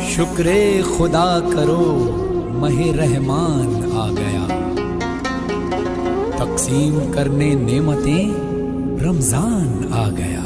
शुक्र खुदा करो महे रहमान आ गया, तकसीम करने नेमतें रमजान आ गया।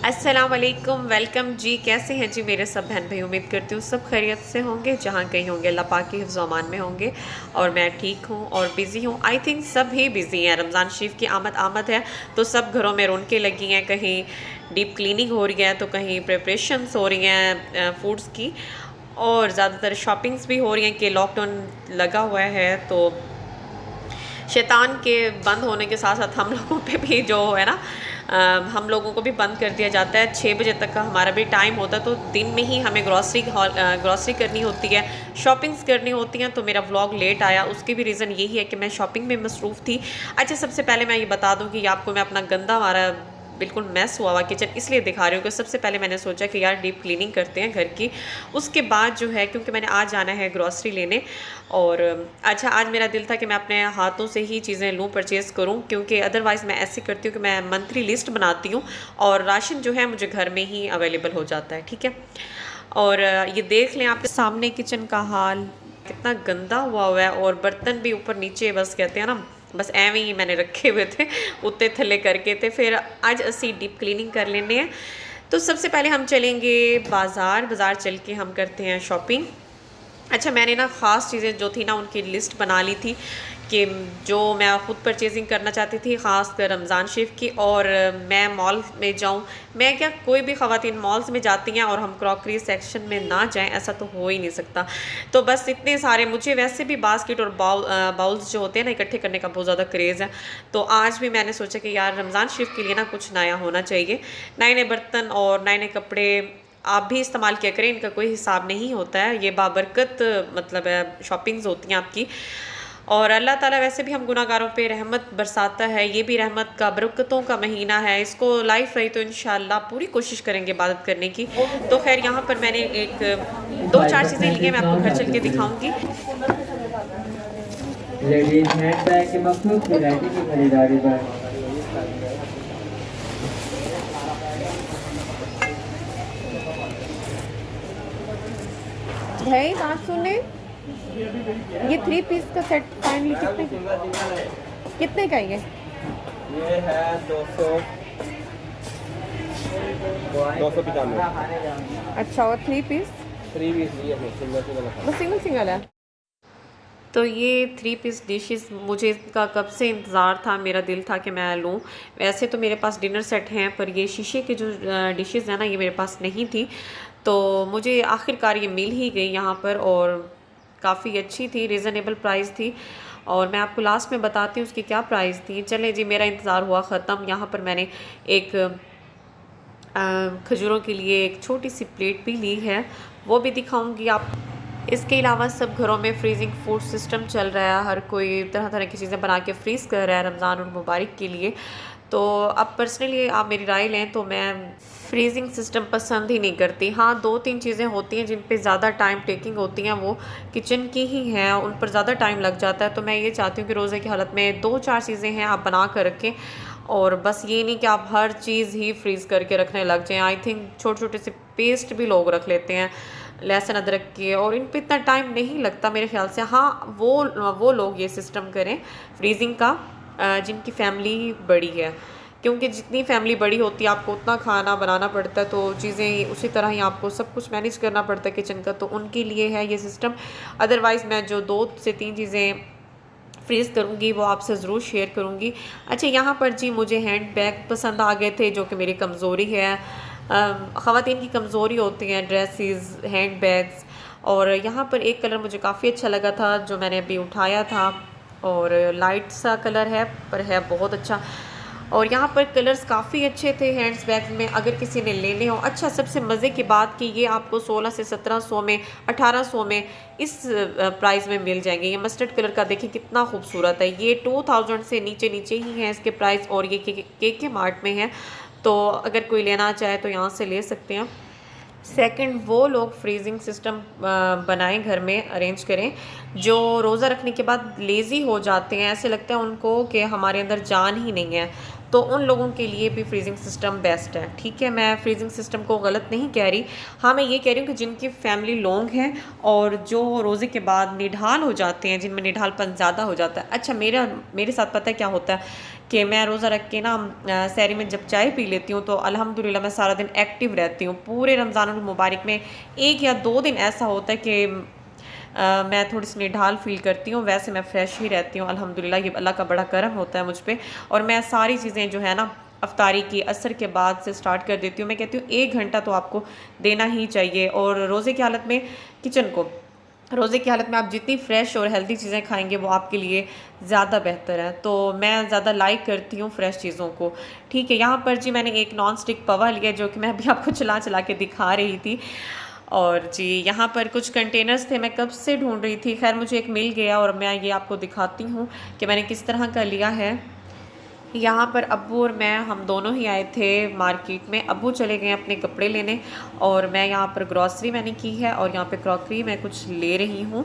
अस्सलाम वालेकुम, वेलकम जी। कैसे हैं जी मेरे सब बहन भाई? उम्मीद करती हूँ सब खैरियत से होंगे, जहाँ कहीं होंगे अल्लाह पाक के हिफ्ज़ अमान में होंगे। और मैं ठीक हूँ और बिज़ी हूँ। आई थिंक सब ही बिज़ी हैं। रमज़ान शरीफ की आमद है तो सब घरों में रौनकें लगी हैं। कहीं डीप क्लीनिंग हो रही है तो कहीं प्रिपरेशंस हो रही हैं फूड्स की, और ज़्यादातर शॉपिंग्स भी हो रही हैं कि लॉकडाउन लगा हुआ है तो शैतान के बंद होने के साथ साथ हम लोगों पे भी जो है ना, हम लोगों को भी बंद कर दिया जाता है। 6 बजे तक का हमारा भी टाइम होता है, तो दिन में ही हमें ग्रॉसरी करनी होती है, शॉपिंग्स करनी होती हैं। तो मेरा व्लॉग लेट आया, उसकी भी रीज़न यही है कि मैं शॉपिंग में मसरूफ़ थी। अच्छा, सबसे पहले मैं ये बता दूँ कि आपको मैं अपना गंदा हमारा बिल्कुल मैस हुआ हुआ किचन इसलिए दिखा रही हूँ कि सबसे पहले मैंने सोचा कि यार डीप क्लीनिंग करते हैं घर की। उसके बाद जो है, क्योंकि मैंने आज जाना है ग्रॉसरी लेने, और अच्छा आज मेरा दिल था कि मैं अपने हाथों से ही चीज़ें लूँ, परचेज़ करूँ, क्योंकि अदरवाइज़ मैं ऐसे करती हूँ कि मैं मंथली लिस्ट बनाती हूँ और राशन जो है मुझे घर में ही अवेलेबल हो जाता है। ठीक है, और ये देख लें आपके सामने किचन का हाल कितना गंदा हुआ है, और बर्तन भी ऊपर नीचे बस कहते हैं ना, बस एवं ही मैंने रखे हुए थे, उत्ते थले करके थे। फिर आज असी डीप क्लीनिंग कर लेने हैं। तो सबसे पहले हम चलेंगे बाज़ार चल के हम करते हैं शॉपिंग। अच्छा, मैंने ना ख़ास चीज़ें जो थी ना उनकी लिस्ट बना ली थी कि जो मैं ख़ुद परचेजिंग करना चाहती थी, ख़ास कर रमज़ान शरीफ की। और मैं मॉल में जाऊँ, मैं क्या कोई भी ख़वातीन मॉल्स में जाती हैं और हम क्रॉकरी सेक्शन में ना जाएं, ऐसा तो हो ही नहीं सकता। तो बस इतने सारे, मुझे वैसे भी बास्केट और बाउल्स जो होते हैं ना इकट्ठे करने का बहुत ज़्यादा क्रेज़ है। तो आज भी मैंने सोचा कि यार रमज़ान शरीफ के लिए ना कुछ नया होना चाहिए, नए नए बर्तन और नए नए कपड़े आप भी इस्तेमाल किया करें, इनका कोई हिसाब नहीं होता है। ये बाबरकत मतलब शॉपिंग्स होती हैं आपकी। और अल्लाह ताला वैसे भी हम गुनाहगारों पे रहमत बरसाता है, ये भी रहमत का बरकतों का महीना है। इसको लाइफ रही तो इंशाअल्लाह पूरी कोशिश करेंगे इबादत करने की। तो खैर यहाँ पर मैंने एक 2-4 चीज़ें ली हैं, मैं आपको घर चल के दिखाऊँगी। लेडीज हैंडबैग के मखसूस वैरायटी की खरीदारी पर भाई बात सुने, ये 3 पीस का सेट फाइनली कितने का ये है 295। अच्छा, और 3 पीस 3 पीस बस सिंगल है। तो ये 3 पीस डिशेस मुझे इसका कब से इंतज़ार था, मेरा दिल था कि मैं लूँ। वैसे तो मेरे पास डिनर सेट हैं, पर ये शीशे के जो डिशेस हैं ना, ये मेरे पास नहीं थी। तो मुझे आखिरकार ये मिल ही गई यहाँ पर, और काफ़ी अच्छी थी, रीज़नेबल प्राइस थी। और मैं आपको लास्ट में बताती हूँ उसकी क्या प्राइस थी। चलें जी, मेरा इंतज़ार हुआ ख़त्म। यहाँ पर मैंने एक खजूरों के लिए एक छोटी सी प्लेट भी ली है, वो भी दिखाऊंगी आप। इसके अलावा सब घरों में फ्रीजिंग फूड सिस्टम चल रहा है, हर कोई तरह तरह की चीज़ें बना के फ्रीज़ कर रहा है रमज़ान और मुबारक के लिए। तो अब पर्सनली आप मेरी राय लें तो मैं फ्रीजिंग सिस्टम पसंद ही नहीं करती। हाँ, 2-3 चीज़ें होती हैं जिन पे ज़्यादा टाइम टेकिंग होती हैं, वो किचन की ही हैं, उन पर ज़्यादा टाइम लग जाता है। तो मैं ये चाहती हूँ कि रोज़े की हालत में 2-4 चीज़ें हैं आप बना कर रखें, और बस ये नहीं कि आप हर चीज़ ही फ्रीज़ करके रखने लग जाएं। आई थिंक छोटे छोटे से पेस्ट भी लोग रख लेते हैं लहसुन अदरक के, और इन पे इतना टाइम नहीं लगता मेरे ख्याल से। हाँ, वो लोग ये सिस्टम करें फ्रीजिंग का जिनकी फैमिली बड़ी है, क्योंकि जितनी फैमिली बड़ी होती है आपको उतना खाना बनाना पड़ता है, तो चीज़ें उसी तरह ही आपको सब कुछ मैनेज करना पड़ता है किचन का। तो उनके लिए है ये सिस्टम। अदरवाइज़ मैं जो 2 से 3 चीज़ें फ्रीज़ करूँगी वो आपसे ज़रूर शेयर करूँगी। अच्छा, यहाँ पर जी मुझे हैंड बैग पसंद आ गए थे, जो कि मेरी कमज़ोरी है। ख़वातीन की कमज़ोरी होती हैं ड्रेसेस, हैंड बैग्स। और यहाँ पर एक कलर मुझे काफ़ी अच्छा लगा था जो मैंने अभी उठाया था, और लाइट सा कलर है पर है बहुत अच्छा। और यहाँ पर कलर्स काफ़ी अच्छे थे हैंड्स बैग में, अगर किसी ने लेने हो। अच्छा, सबसे मज़े की बात कि ये आपको 16 से 1700 में, 1800 में इस प्राइस में मिल जाएंगे। ये मस्टर्ड कलर का देखिए कितना खूबसूरत है। ये 2000 से नीचे नीचे ही है इसके प्राइस, और ये के मार्ट में है। तो अगर कोई लेना चाहे तो यहाँ से ले सकते हैं। सेकंड, वो लोग फ्रीजिंग सिस्टम बनाएं, घर में अरेंज करें, जो रोज़ा रखने के बाद लेज़ी हो जाते हैं, ऐसे लगता है उनको कि हमारे अंदर जान ही नहीं है। तो उन लोगों के लिए भी फ्रीजिंग सिस्टम बेस्ट है। ठीक है, मैं फ्रीजिंग सिस्टम को गलत नहीं कह रही, हाँ मैं ये कह रही हूँ कि जिनकी फैमिली लॉन्ग है और जो रोज़े के बाद निढाल हो जाते हैं, जिनमें निढालपन ज़्यादा हो जाता है। अच्छा मेरे साथ पता है क्या होता है कि मैं रोज़ा रख के ना सहरी में जब चाय पी लेती हूँ तो अल्हम्दुलिल्लाह मैं सारा दिन एक्टिव रहती हूँ। पूरे रमज़ानुल मुबारक में 1 या 2 दिन ऐसा होता है कि मैं थोड़ी सी निढाल फ़ील करती हूँ, वैसे मैं फ़्रेश ही रहती हूँ अल्हम्दुलिल्लाह। ये अल्लाह का बड़ा करम होता है मुझ पे। और मैं सारी चीज़ें जो है ना अफ्तारी की असर के बाद से स्टार्ट कर देती हूँ। मैं कहती हूँ 1 घंटा तो आपको देना ही चाहिए। और रोज़े की हालत में किचन को, रोज़े की हालत में आप जितनी फ़्रेश और हेल्दी चीज़ें खाएंगे वो आपके लिए ज़्यादा बेहतर है। तो मैं ज़्यादा लाइक करती हूँ फ़्रेश चीज़ों को। ठीक है, यहाँ पर जी मैंने एक नॉन स्टिक तवा लिया जो कि मैं अभी आपको चला चला के दिखा रही थी। और जी यहाँ पर कुछ कंटेनर्स थे, मैं कब से ढूंढ रही थी, खैर मुझे एक मिल गया और मैं ये आपको दिखाती हूँ कि मैंने किस तरह का लिया है। यहाँ पर अब्बू और मैं हम दोनों ही आए थे मार्केट में। अब्बू चले गए अपने कपड़े लेने और मैं यहाँ पर ग्रॉसरी मैंने की है और यहाँ पे क्रॉकरी मैं कुछ ले रही हूँ।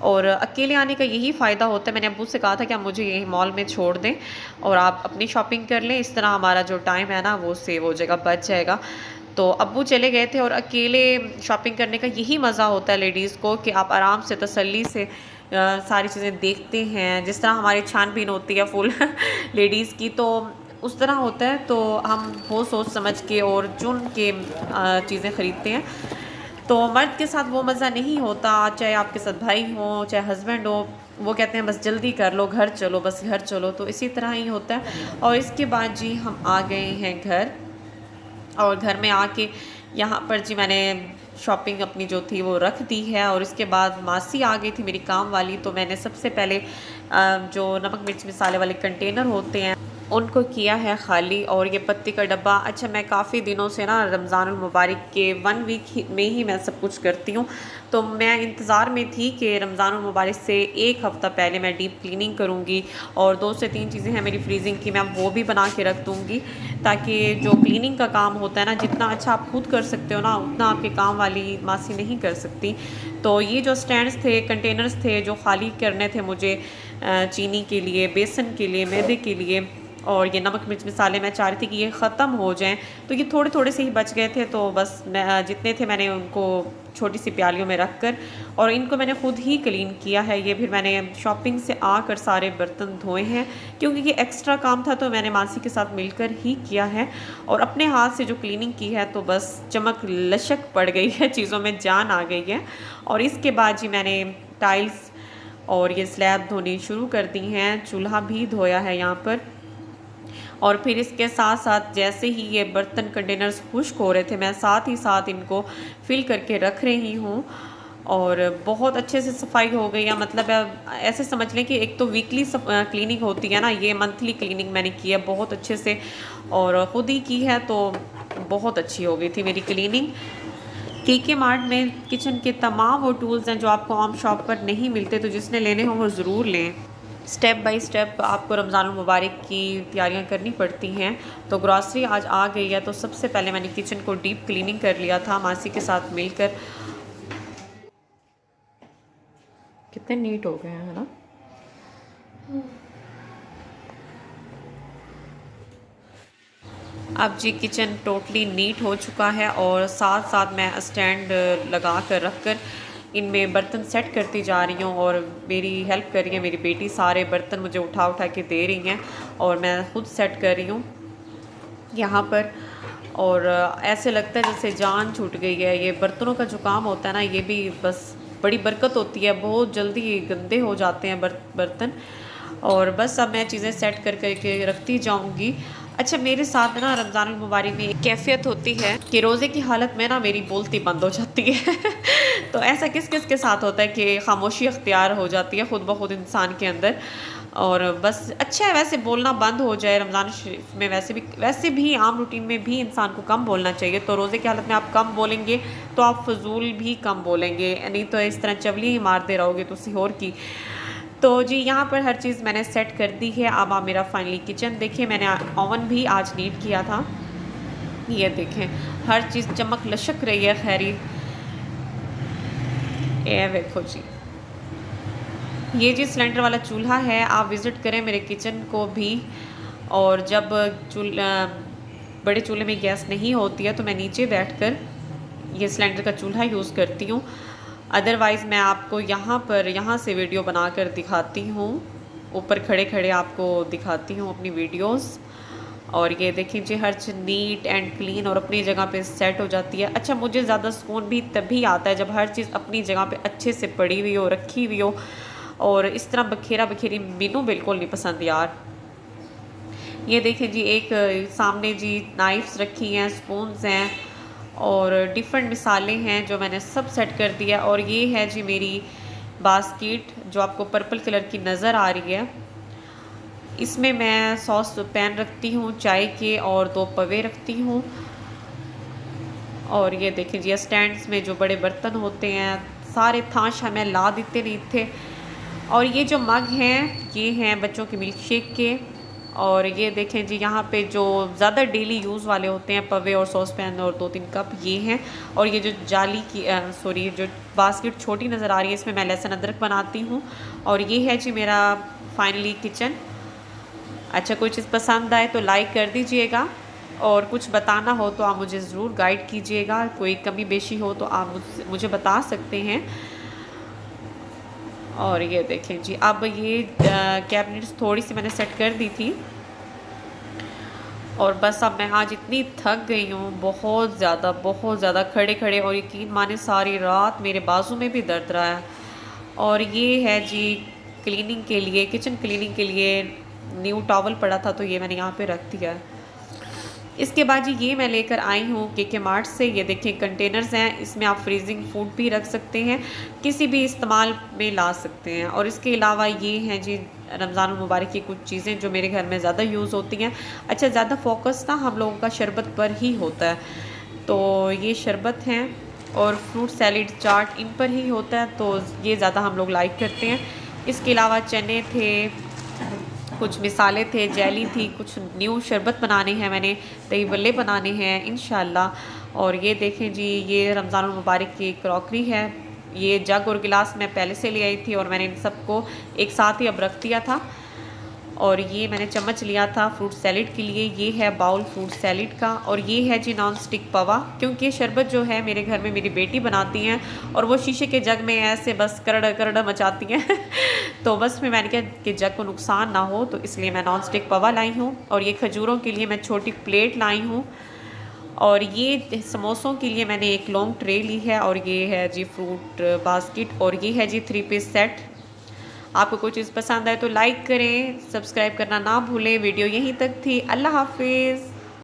और अकेले आने का यही फ़ायदा होता है, मैंने अब्बू से कहा था कि आप मुझे यही मॉल में छोड़ दें और आप अपनी शॉपिंग कर लें, इस तरह हमारा जो टाइम है ना वो सेव हो जाएगा, बच जाएगा। तो अब्बू चले गए थे और अकेले शॉपिंग करने का यही मज़ा होता है लेडीज़ को कि आप आराम से तसल्ली से सारी चीज़ें देखते हैं। जिस तरह हमारी छानबीन होती है फुल लेडीज़ की, तो उस तरह होता है। तो हम बहुत सोच समझ के और चुन के चीज़ें ख़रीदते हैं। तो मर्द के साथ वो मज़ा नहीं होता, चाहे आपके साथ भाई हो चाहे हस्बैंड हो, वो कहते हैं बस जल्दी कर लो, घर चलो, बस घर चलो। तो इसी तरह ही होता है। और इसके बाद जी हम आ गए हैं घर, और घर में आके यहाँ पर जी मैंने शॉपिंग अपनी जो थी वो रख दी है। और इसके बाद मासी आ गई थी मेरी काम वाली, तो मैंने सबसे पहले जो नमक मिर्च मसाले वाले कंटेनर होते हैं उनको किया है खाली। और ये पत्ती का डब्बा, अच्छा मैं काफ़ी दिनों से ना रमज़ानुल मुबारक के 1 वीक में ही मैं सब कुछ करती हूँ, तो मैं इंतज़ार में थी कि रमज़ानुल मुबारक से 1 हफ़्ता पहले मैं डीप क्लीनिंग करूँगी और 2 से 3 चीज़ें हैं मेरी फ्रीजिंग की, मैं वो भी बना के रख दूँगी, ताकि जो क्लीनिंग का काम होता है ना, जितना अच्छा आप खुद कर सकते हो ना उतना आपके काम वाली मासी नहीं कर सकती। तो ये जो स्टैंड्स थे, कंटेनर्स थे जो खाली करने थे मुझे, चीनी के लिए, बेसन के लिए, मैदे के लिए, और ये नमक मिर्च मसाले, मैं चाह रही थी कि ये ख़त्म हो जाएं, तो ये थोड़े थोड़े से ही बच गए थे। तो बस मैं जितने थे मैंने उनको छोटी सी प्यालियों में रख कर, और इनको मैंने ख़ुद ही क्लीन किया है। ये फिर मैंने शॉपिंग से आकर सारे बर्तन धोए हैं, क्योंकि ये एक्स्ट्रा काम था तो मैंने मासी के साथ मिलकर ही किया है। और अपने हाथ से जो क्लीनिंग की है तो बस चमक लशक पड़ गई है, चीज़ों में जान आ गई है। और इसके बाद जी मैंने टाइल्स और ये स्लैब धोनी शुरू कर दी हैं, चूल्हा भी धोया है यहाँ पर। और फिर इसके साथ साथ जैसे ही ये बर्तन कंटेनर्स खुश्क हो रहे थे, मैं साथ ही साथ इनको फिल करके रख रही हूँ। और बहुत अच्छे से सफाई हो गई है, मतलब ऐसे समझ लें कि एक तो वीकली क्लीनिंग होती है ना, ये मंथली क्लीनिंग मैंने की है बहुत अच्छे से, और ख़ुद ही की है, तो बहुत अच्छी हो गई थी मेरी क्लीनिंग। केके मार्ट में किचन के तमाम वो टूल्स हैं जो आपको आम शॉप पर नहीं मिलते, तो जिसने लेने हों वो ज़रूर लें। स्टेप बाय स्टेप आपको रमज़ानुल मुबारक की तैयारियां करनी पड़ती हैं। तो ग्रॉसरी आज आ गई है, तो सबसे पहले मैंने किचन को डीप क्लीनिंग कर लिया था मासी के साथ मिलकर। कितने नीट हो गए हैं, है ना। अब जी किचन टोटली नीट हो चुका है, और साथ साथ मैं स्टैंड लगा कर रख कर इनमें बर्तन सेट करती जा रही हूँ, और मेरी हेल्प कर रही है मेरी बेटी, सारे बर्तन मुझे उठा उठा के दे रही हैं और मैं खुद सेट कर रही हूँ यहाँ पर। और ऐसे लगता है जैसे जान छूट गई है। ये बर्तनों का जो काम होता है ना, ये भी बस बड़ी बरकत होती है, बहुत जल्दी गंदे हो जाते हैं बर्तन। और बस अब मैं चीज़ें सेट कर करके रखती जाऊँगी। अच्छा मेरे साथ ना रमज़ानुल मुबारक में एक कैफियत होती है कि रोज़े की हालत में ना मेरी बोलती बंद हो जाती है तो ऐसा किस किस के साथ होता है कि खामोशी अख्तियार हो जाती है खुद ब खुद इंसान के अंदर। और बस अच्छा है वैसे बोलना बंद हो जाए रमज़ान शरीफ में, वैसे भी आम रूटीन में भी इंसान को कम बोलना चाहिए। तो रोज़े की हालत में आप कम बोलेंगे तो आप फजूल भी कम बोलेंगे, नहीं तो इस तरह चवली ही मारते रहोगे तुसी होर की। तो जी यहाँ पर हर चीज़ मैंने सेट कर दी है। अब आप मेरा फाइनली किचन देखिए, मैंने ओवन भी आज नीट किया था, ये देखें हर चीज़ चमक लशक रही है। खैरी ये देखो जी, ये जी सिलेंडर वाला चूल्हा है, आप विज़िट करें मेरे किचन को भी। और जब बड़े चूल्हे में गैस नहीं होती है तो मैं नीचे बैठकर ये सिलेंडर का चूल्हा यूज़ करती हूँ। अदरवाइज़ मैं आपको यहाँ से वीडियो बनाकर दिखाती हूँ, ऊपर खड़े खड़े आपको दिखाती हूँ अपनी वीडियोस। और ये देखिए जी, हर चीज़ नीट एंड क्लीन और अपनी जगह पे सेट हो जाती है। अच्छा, मुझे ज़्यादा सुकून भी तभी आता है जब हर चीज़ अपनी जगह पे अच्छे से पड़ी हुई हो, रखी हुई हो। और इस तरह बखेरा बखेरी मीनू बिल्कुल नहीं पसंद यार। ये देखिए जी, एक सामने जी नाइफ्स रखी हैं, स्पून्स हैं और डिफरेंट मिसाले हैं जो मैंने सब सेट कर दिया। और ये है जी मेरी बास्केट जो आपको पर्पल कलर की नज़र आ रही है। इसमें मैं सॉस पैन रखती हूँ चाय के और 2 पवे रखती हूँ। और ये देखें जी, स्टैंड्स में जो बड़े बर्तन होते हैं सारे थाश हमें ला देते नहीं थे। और ये जो मग हैं ये हैं बच्चों के मिल्क शेक के। और ये देखें जी, यहाँ पे जो ज़्यादा डेली यूज़ वाले होते हैं पवे और सॉस पैन और 2-3 कप ये हैं। और ये जो जाली की जो बास्केट छोटी नज़र आ रही है इसमें मैं लहसुन अदरक बनाती हूँ। और ये है जी मेरा फाइनली किचन। अच्छा, कोई चीज़ पसंद आए तो लाइक कर दीजिएगा और कुछ बताना हो तो आप मुझे ज़रूर गाइड कीजिएगा। कोई कमी बेशी हो तो आप मुझे बता सकते हैं। और ये देखें जी, अब ये कैबिनेट्स थोड़ी सी मैंने सेट कर दी थी और बस अब मैं आज इतनी थक गई हूँ, बहुत ज़्यादा खड़े खड़े। और यकीन माने सारी रात मेरे बाजू में भी दर्द रहा है। और ये है जी क्लीनिंग के लिए, किचन क्लीनिंग के लिए न्यू टॉवल पड़ा था तो ये मैंने यहाँ पे रख दिया है। इसके बाद जी ये मैं लेकर आई हूँ के मार्ट से। ये देखिए कंटेनर्स हैं, इसमें आप फ्रीजिंग फूड भी रख सकते हैं, किसी भी इस्तेमाल में ला सकते हैं। और इसके अलावा ये हैं जी रमज़ान मुबारक की कुछ चीज़ें जो मेरे घर में ज़्यादा यूज़ होती हैं। अच्छा, ज़्यादा फोकस ना हम लोगों का शरबत पर ही होता है, तो ये शरबत हैं और फ्रूट सैलेड चाट इन पर ही होता है, तो ये ज़्यादा हम लोग लाइक करते हैं। इसके अलावा चने थे, कुछ मिसाले थे, जेली थी, कुछ न्यू शरबत बनाने हैं मैंने, दही बल्ले बनाने हैं इंशाल्लाह। और ये देखें जी, ये रमज़ान मुबारक की क्रॉकरी है। ये जग और गिलास मैं पहले से ले आई थी और मैंने इन सबको एक साथ ही अब रख दिया था। और ये मैंने चम्मच लिया था फ्रूट सैलेड के लिए, ये है बाउल फ्रूट सैलेड का। और ये है जी नॉन स्टिक पवा, क्योंकि ये शरबत जो है मेरे घर में मेरी बेटी बनाती हैं और वो शीशे के जग में ऐसे बस करड़ मचाती हैं तो बस में मैंने कहा कि जग को नुकसान ना हो, तो इसलिए मैं नॉन स्टिक पवा लाई हूँ। और ये खजूरों के लिए मैं छोटी प्लेट लाई हूँ। और ये समोसों के लिए मैंने एक लॉन्ग ट्रे ली है। और ये है जी फ्रूट बास्केट। और ये है जी 3 पीस सेट। आपको कोई चीज़ पसंद आए तो लाइक करें, सब्सक्राइब करना ना भूलें। वीडियो यहीं तक थी। अल्लाह हाफिज़।